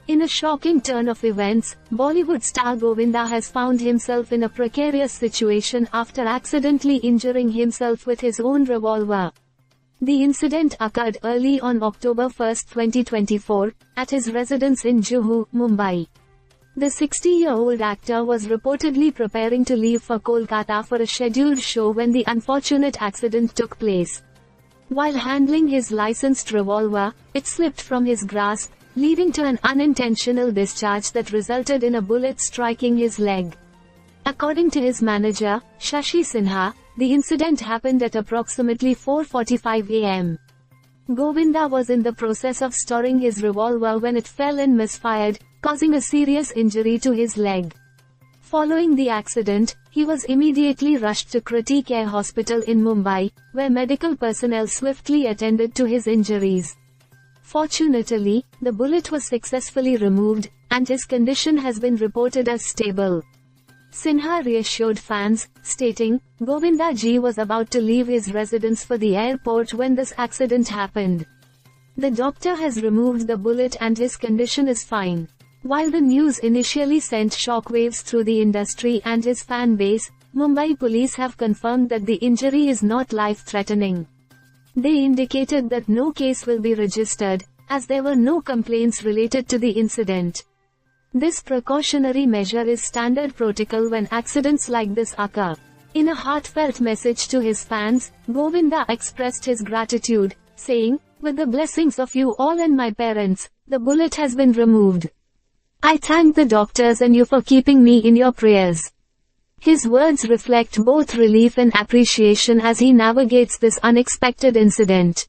In a shocking turn of events, Bollywood star Govinda has found himself in a precarious situation after accidentally injuring himself with his own revolver. The incident occurred early on October 1, 2024, at his residence in Juhu, Mumbai. The 60-year-old actor was reportedly preparing to leave for Kolkata for a scheduled show when the unfortunate accident took place. While handling his licensed revolver, it slipped from his grasp, leading to an unintentional discharge that resulted in a bullet striking his leg. According to his manager, Shashi Sinha, the incident happened at approximately 4:45 am. Govinda was in the process of storing his revolver when it fell and misfired, causing a serious injury to his leg. Following the accident, he was immediately rushed to Krathon Care Hospital in Mumbai, where medical personnel swiftly attended to his injuries. Fortunately, the bullet was successfully removed, and his condition has been reported as stable. Sinha reassured fans, stating, "Govinda ji was about to leave his residence for the airport when this accident happened. The doctor has removed the bullet and his condition is fine." While the news initially sent shockwaves through the industry and his fan base, Mumbai police have confirmed that the injury is not life-threatening. They indicated that no case will be registered, as there were no complaints related to the incident. This precautionary measure is standard protocol when accidents like this occur. In a heartfelt message to his fans, Govinda expressed his gratitude, saying, "With the blessings of you all and my parents, the bullet has been removed. I thank the doctors and you for keeping me in your prayers." His words reflect both relief and appreciation as he navigates this unexpected incident.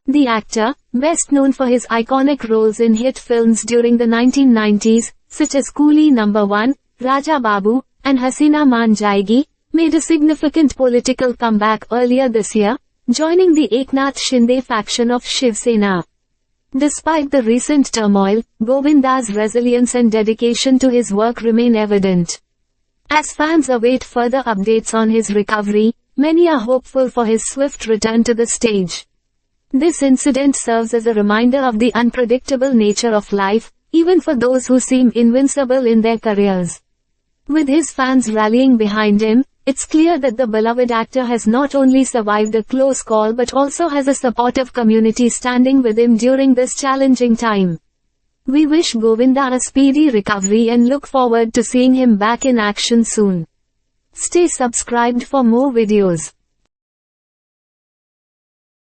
The actor, best known for his iconic roles in hit films during the 1990s, such as Coolie No. 1, Raja Babu, and Hasina Maan Jayegi, made a significant political comeback earlier this year, joining the Eknath Shinde faction of Shiv Sena. Despite the recent turmoil, Govinda's resilience and dedication to his work remain evident. As fans await further updates on his recovery, many are hopeful for his swift return to the stage. This incident serves as a reminder of the unpredictable nature of life, even for those who seem invincible in their careers. With his fans rallying behind him, it's clear that the beloved actor has not only survived a close call but also has a supportive community standing with him during this challenging time. We wish Govinda a speedy recovery and look forward to seeing him back in action soon. Stay subscribed for more videos.